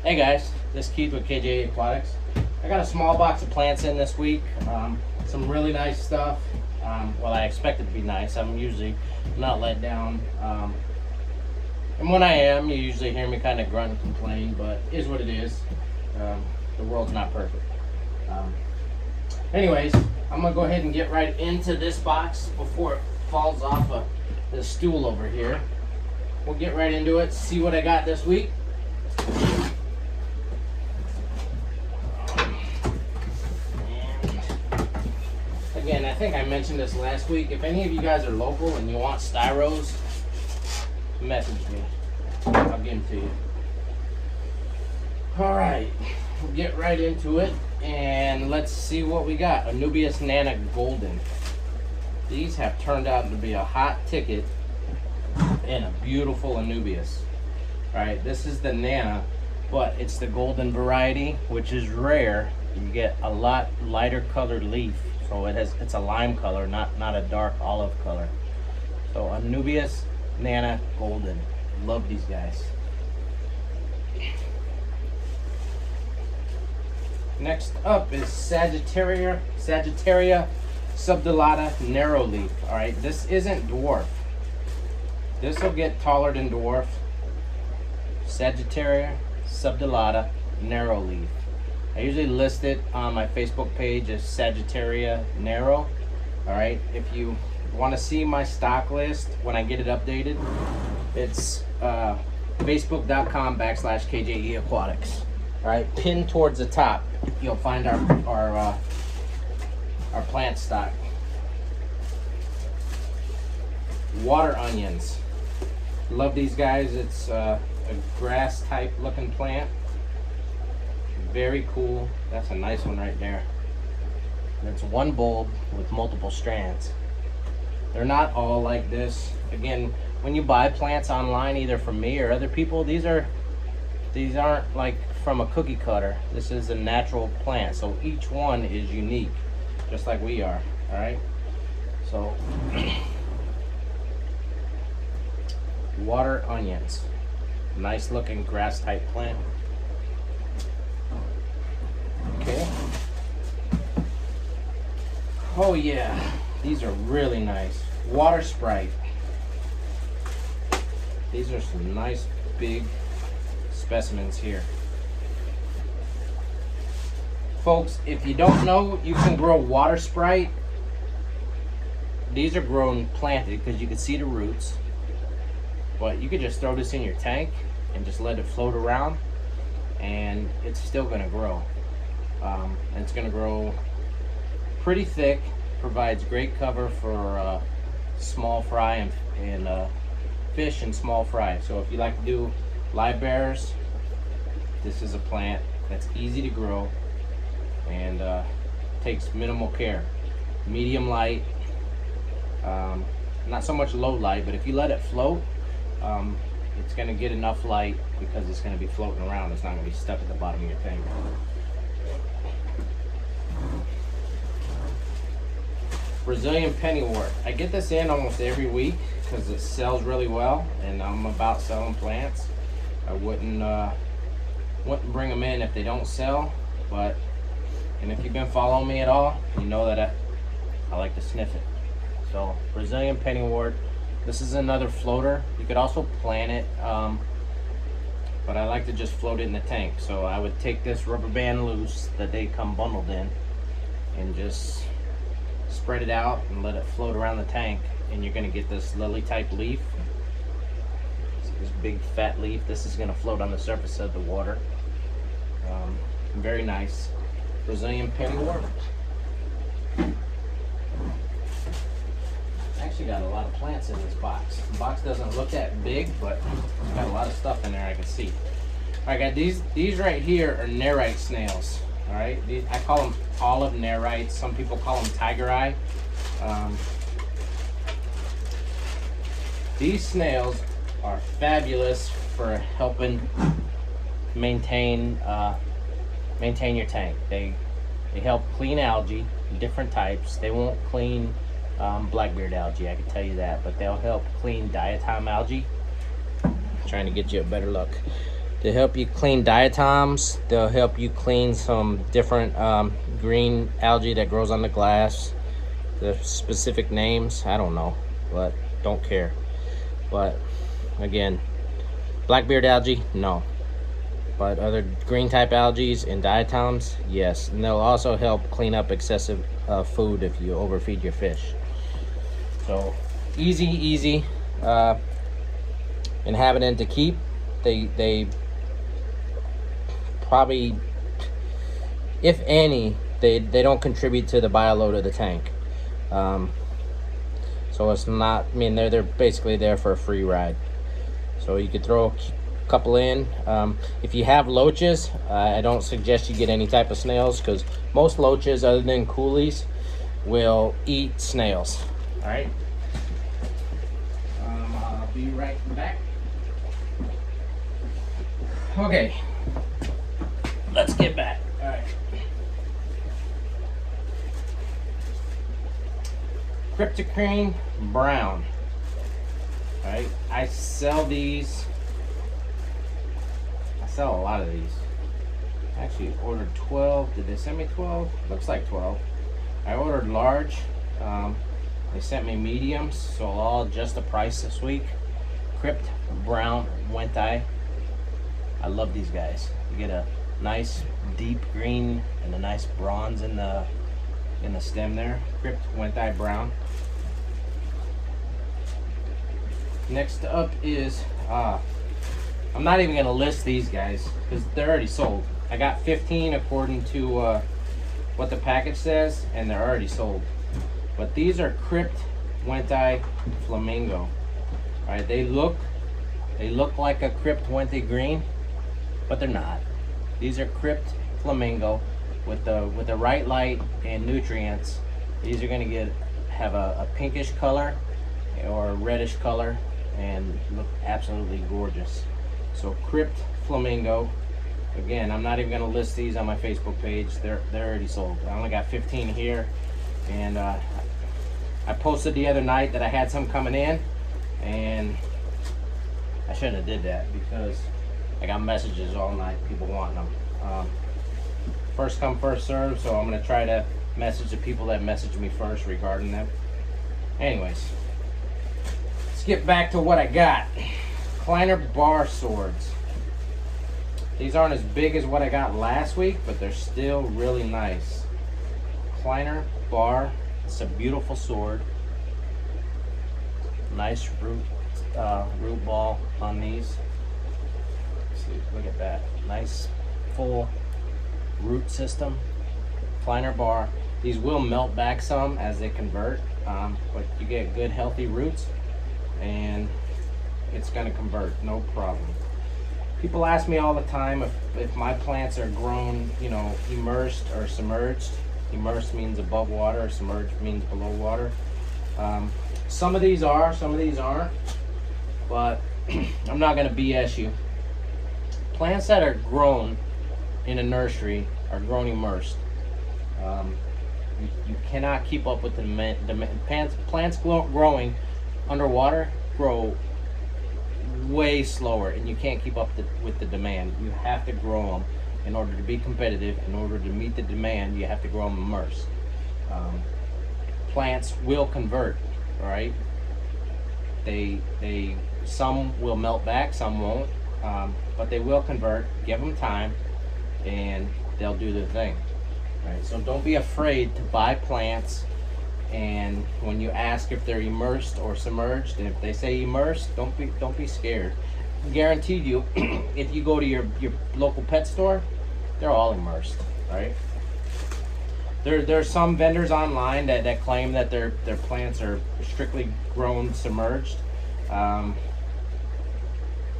Hey guys, this is Keith with KJ Aquatics. I got a small box of plants in this week. Some really nice stuff. Well, I expect it to be nice. I'm usually not let down. And when I am, you usually hear me kind of grunt and complain, but it is what it is. The world's not perfect. Anyways, I'm gonna go ahead and get right into this box before it falls off of the stool over here. We'll get right into it, see what I got this week. Again, I think I mentioned this last week. If any of you guys are local and you want styros, message me. I'll give them to you. Alright, we'll get right into it and let's see what we got. Anubias Nanak Golden. These have turned out to be a hot ticket and a beautiful Anubias. Alright, this is the Nana, but it's the golden variety, which is rare. You get a lot lighter colored leaf. So it's a lime color, not a dark olive color. So Anubias Nana Golden. Love these guys. Next up is Sagittaria Subdullata Narrow Leaf. Alright, this isn't dwarf. This will get taller than dwarf. Sagittaria Subdullata Narrow Leaf. I usually list it on my Facebook page as Sagittaria Narrow. Alright, if you want to see my stock list when I get it updated, it's facebook.com/KJE Aquatics. Alright, pinned towards the top, you'll find our plant stock. Water onions. Love these guys. It's a grass type looking plant. Very cool. That's a nice one right there. And it's one bulb with multiple strands. They're not all like this. Again, when you buy plants online, either from me or other people, these aren't like from a cookie cutter. This is a natural plant, so each one is unique, just like we are. All right. So, water onions, nice looking grass type plant. Okay. Oh yeah, these are really nice. Water Sprite. These are some nice big specimens here. Folks, if you don't know, you can grow Water Sprite. These are grown planted because you can see the roots. But you could just throw this in your tank and just let it float around and it's still gonna grow. And it's going to grow pretty thick, provides great cover for small fry and fish and small fry. So if you like to do live bears, this is a plant that's easy to grow and takes minimal care. Medium light, not so much low light, but if you let it float, it's going to get enough light because it's going to be floating around. It's not going to be stuck at the bottom of your tank. Brazilian Pennywort. I get this in almost every week because it sells really well, and I'm about selling plants. I wouldn't bring them in if they don't sell, and if you've been following me at all, you know that I like to sniff it. So Brazilian Pennywort. This is another floater. You could also plant it, but I like to just float it in the tank. So I would take this rubber band loose that they come bundled in and just spread it out and let it float around the tank, and you're going to get this lily type leaf. See this big fat leaf. This is going to float on the surface of the water. Very nice. Brazilian Pennywort. Actually got a lot of plants in this box. The box doesn't look that big, but it's got a lot of stuff in there I can see. Alright guys, these right here are nerite snails. Alright, I call them olive nerites. Some people call them tiger eye. These snails are fabulous for helping maintain your tank. They help clean algae, different types. They won't clean blackbeard algae, I can tell you that, but they'll help clean diatom algae. I'm trying to get you a better look. They help you clean diatoms. They'll help you clean some different green algae that grows on the glass. The specific names, I don't know, but don't care. But again, blackbeard algae, no. But other green type algae and diatoms, yes. And they'll also help clean up excessive food if you overfeed your fish. So easy inhabitant to keep. They probably, if any, they don't contribute to the bio load of the tank. So it's not, I mean, they're basically there for a free ride. So you could throw a couple in. If you have loaches, I don't suggest you get any type of snails, because most loaches, other than coolies, will eat snails. All right. I'll be right back. Okay. Let's get back. All right. Cryptic brown. All right. I sell these. I sell a lot of these. I actually ordered 12. Did they send me 12? Looks like 12. I ordered large. They sent me mediums, so I'll adjust the price this week. Crypt brown Wenti. I love these guys. You get a nice deep green and a nice bronze in the stem there. Crypt Wenti brown. Next up is I'm not even gonna list these guys because they're already sold. I got 15 according to what the package says, and they're already sold. But these are Crypt Wenti Flamingo. All right, they look like a Crypt Wenti green, but they're not. These are Crypt Flamingo with the right light and nutrients. These are gonna have a pinkish color or a reddish color and look absolutely gorgeous. So Crypt Flamingo. Again, I'm not even gonna list these on my Facebook page. They're already sold. I only got 15 here, and I posted the other night that I had some coming in, and I shouldn't have did that because I got messages all night, people wanting them. First come, first serve, so I'm gonna try to message the people that message me first regarding them. Anyways, let's get back to what I got. Kleiner bar swords. These aren't as big as what I got last week, but they're still really nice. Kleiner bar. It's a beautiful sword. Nice root ball on these. Let's see, look at that. Nice full root system. Kleiner bar. These will melt back some as they convert, but you get good healthy roots, and it's going to convert, no problem. People ask me all the time if my plants are grown, you know, immersed or submerged. Immersed means above water, submerged means below water. Some of these are, some of these aren't, but I'm not going to BS you. Plants that are grown in a nursery are grown immersed. You cannot keep up with the demand. Plants growing underwater grow way slower, and you can't keep up with the demand. You have to grow them in order to be competitive. In order to meet the demand, you have to grow them immersed. Plants will convert, all right? Some will melt back, some won't, but they will convert. Give them time, and they'll do their thing. Right? So don't be afraid to buy plants, and when you ask if they're immersed or submerged, and if they say immersed, don't be scared. Guaranteed you, if you go to your local pet store, they're all immersed, right? There's some vendors online that claim that their plants are strictly grown submerged.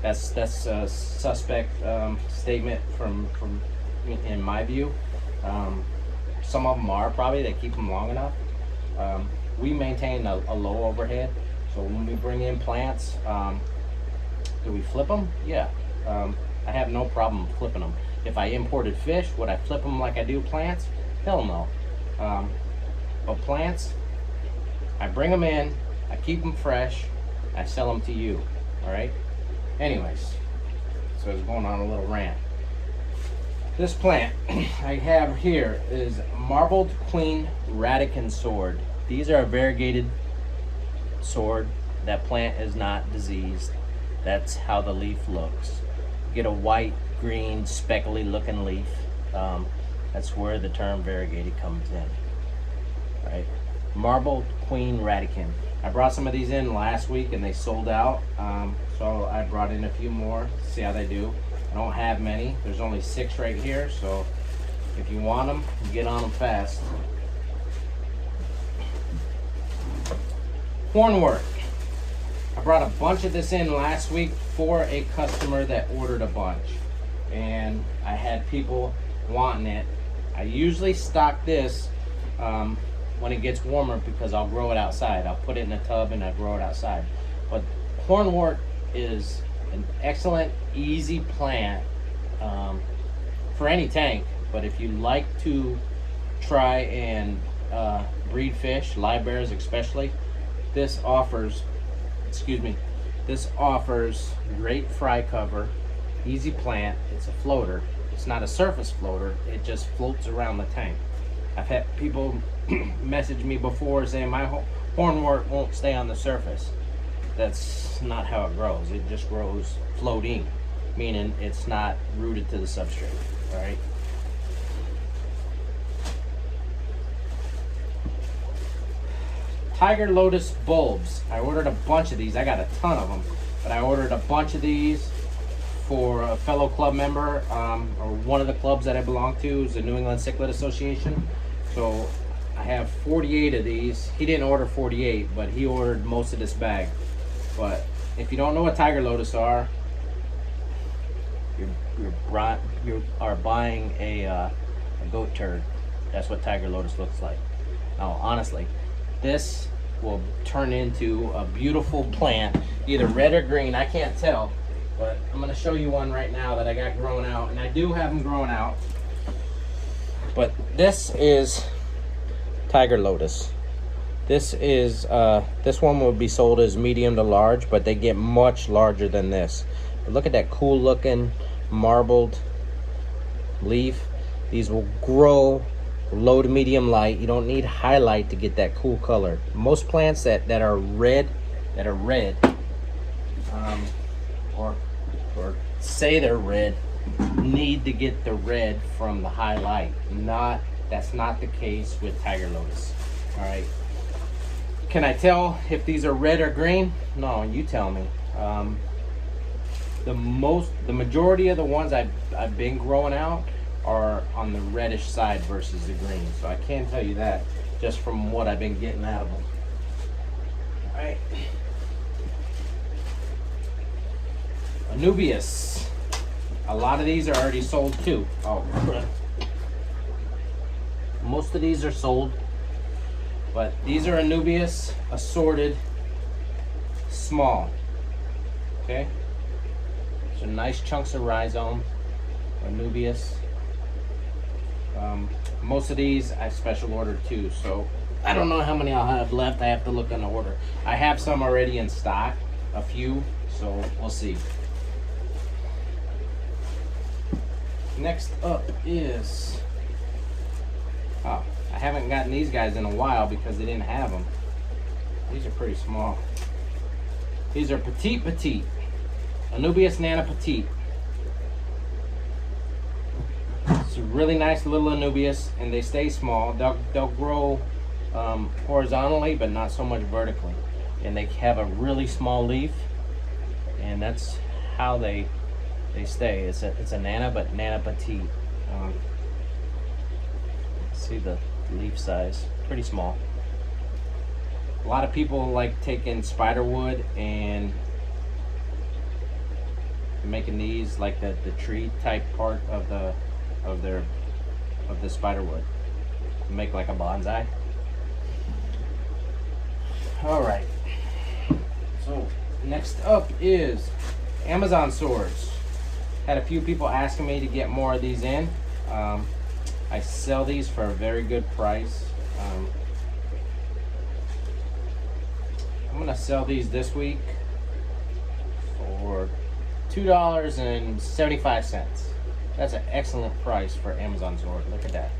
That's a suspect statement from in my view. Some of them are probably, they keep them long enough. We maintain a low overhead, so when we bring in plants, do we flip them? Yeah. I have no problem flipping them. If I imported fish, would I flip them like I do plants? Hell no. But plants, I bring them in, I keep them fresh, I sell them to you. All right. Anyways, so I was going on a little rant. This plant I have here is Marbled Queen Ratican sword. These are a variegated sword. That plant is not diseased. That's how the leaf looks. You get a white, green, speckly looking leaf. That's where the term variegated comes in. Right? Marbled Queen Ratican. I brought some of these in last week and they sold out. So I brought in a few more, see how they do. I don't have many. There's only 6 right here, so if you want them, get on them fast. Hornwort. I brought a bunch of this in last week for a customer that ordered a bunch. And I had people wanting it. I usually stock this when it gets warmer because I'll grow it outside. I'll put it in a tub and I grow it outside. But Hornwort is an excellent, easy plant for any tank. But if you like to try and breed fish, live bears especially, this offers, this offers great fry cover, easy plant. It's a floater. It's not a surface floater. It just floats around the tank. I've had people message me before saying my hornwort won't stay on the surface. That's not how it grows. It just grows floating, meaning it's not rooted to the substrate. All right. Tiger Lotus bulbs. I ordered a bunch of these. I got a ton of them, but I ordered a bunch of these for a fellow club member, or one of the clubs that I belong to is the New England Cichlid Association. So I have 48 of these. He didn't order 48, but he ordered most of this bag. But if you don't know what Tiger Lotus are, you are buying a goat turd. That's what Tiger Lotus looks like. Now, honestly, this will turn into a beautiful plant, either red or green. I can't tell, but I'm going to show you one right now that I got growing out, and I do have them growing out. But this is Tiger Lotus. This is this one will be sold as medium to large, but they get much larger than this. But look at that cool looking marbled leaf. These will grow low to medium light. You don't need highlight to get that cool color. Most plants that are red, or say they're red, need to get the red from the highlight. That's not the case with Tiger Lotus. All right. Can I tell if these are red or green? No, you tell me. The majority of the ones I've been growing out are on the reddish side versus the green. So I can tell you that just from what I've been getting out of them. All right. Anubias. A lot of these are already sold too. Oh, crap. Most of these are sold. But these are Anubias, assorted, small. Okay? So nice chunks of rhizome, Anubias. Most of these I special ordered too, so I don't know how many I'll have left. I have to look on the order. I have some already in stock, a few, so we'll see. Next up is, oh, I haven't gotten these guys in a while because they didn't have them. These are pretty small. These are petite. Anubias Nana Petite. It's a really nice little Anubias, and they stay small. They'll grow horizontally, but not so much vertically. And they have a really small leaf, and that's how they stay. It's a Nana, but Nana Petite. See the leaf size, pretty small. A lot of people like taking spider wood and making these like the tree type part of the spider wood, make like a bonsai. All right, so next up is Amazon swords. Had a few people asking me to get more of these in. I sell these for a very good price. I'm gonna sell these this week for $2.75. That's an excellent price for Amazon sword. Look at that.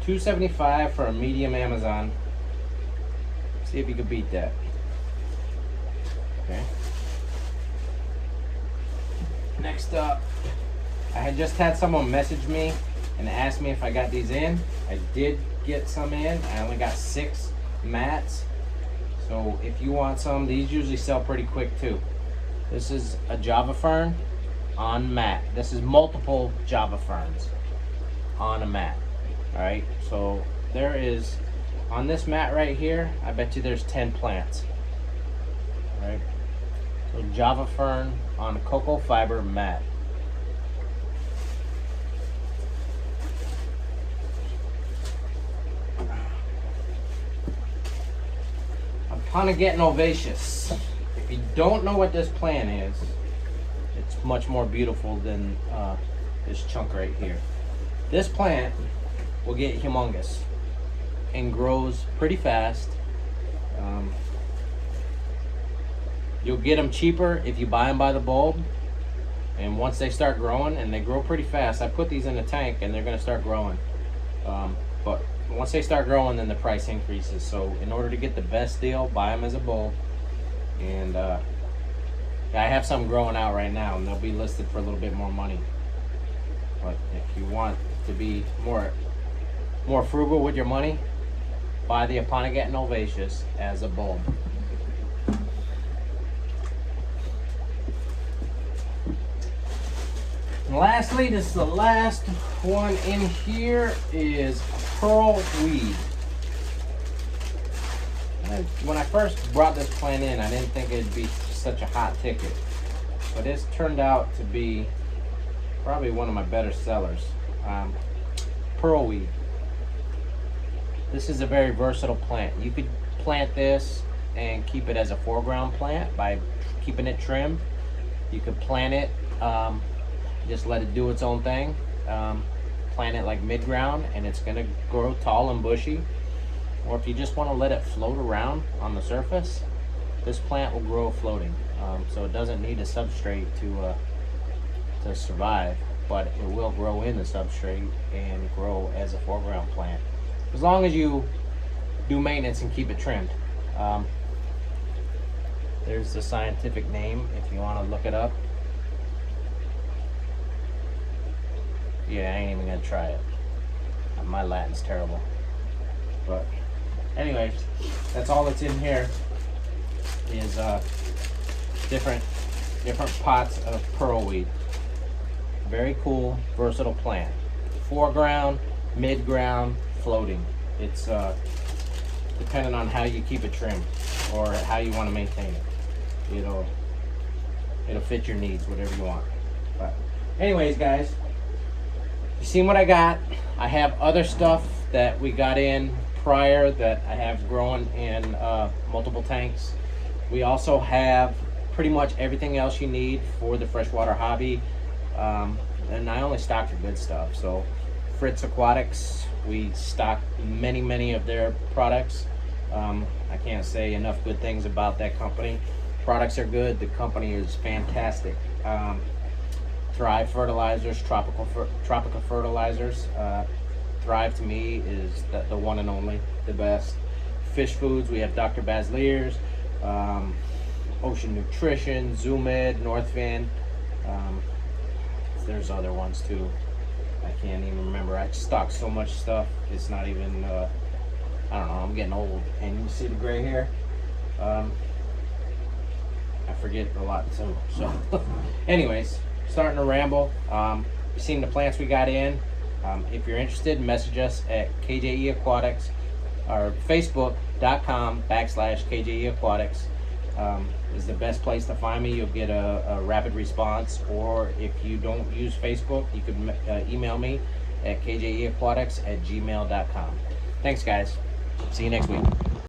$2.75 for a medium Amazon. See if you can beat that. Okay. Next up, I had just had someone message me and ask me if I got these in. I did get some in. I only got 6 mats. So if you want some, these usually sell pretty quick too. This is a Java Fern on mat. This is multiple Java Ferns on a mat. Alright, so there is, on this mat right here, I bet you there's 10 plants. Alright, so Java Fern on a cocoa fiber mat. Aponigeton ovaceus. If you don't know what this plant is, it's much more beautiful than this chunk right here. This plant will get humongous and grows pretty fast. You'll get them cheaper if you buy them by the bulb, and once they start growing, and they grow pretty fast. I put these in a tank and they're going to start growing, but once they start growing, then the price increases. So in order to get the best deal, buy them as a bulb. And I have some growing out right now, and they'll be listed for a little bit more money. But if you want to be more frugal with your money, buy the Aponigeton ovaceus as a bulb. And lastly, this is the last one in here, is pearl weed. When I first brought this plant in, I didn't think it'd be such a hot ticket, but it's turned out to be probably one of my better sellers. Pearl weed. This is a very versatile plant. You could plant this and keep it as a foreground plant by keeping it trimmed. You could plant it, just let it do its own thing. Plant it like mid-ground, and it's gonna grow tall and bushy. Or if you just want to let it float around on the surface, this plant will grow floating. So it doesn't need a substrate to survive, but it will grow in the substrate and grow as a foreground plant, as long as you do maintenance and keep it trimmed. There's the scientific name if you want to look it up. Yeah, I ain't even gonna try it. My Latin's terrible. But anyways, that's all that's in here is different pots of pearl weed. Very cool, versatile plant. Foreground, mid-ground, floating. It's depending on how you keep it trimmed or how you want to maintain it. It'll fit your needs, whatever you want. But anyways, guys, you seen what I got. I have other stuff that we got in prior that I have growing in multiple tanks. We also have pretty much everything else you need for the freshwater hobby, and I only stock the good stuff. So Fritz Aquatics, we stock many of their products. I can't say enough good things about that company. Products are good, the company is fantastic. Thrive fertilizers, tropical fertilizers. Thrive to me is the one and only, the best. Fish foods, we have Dr. Baslier's, Ocean Nutrition, Zoomed, Northfin. There's other ones too. I can't even remember. I stock so much stuff. It's not even, I don't know, I'm getting old. And you see the gray hair? I forget a lot too. So anyways, starting to ramble. You've seen the plants we got in. If you're interested, message us at KJE Aquatics or Facebook.com/KJE Aquatics is the best place to find me. You'll get a rapid response, or if you don't use Facebook, you can email me at kjeaquatics@gmail.com. Thanks, guys. See you next week.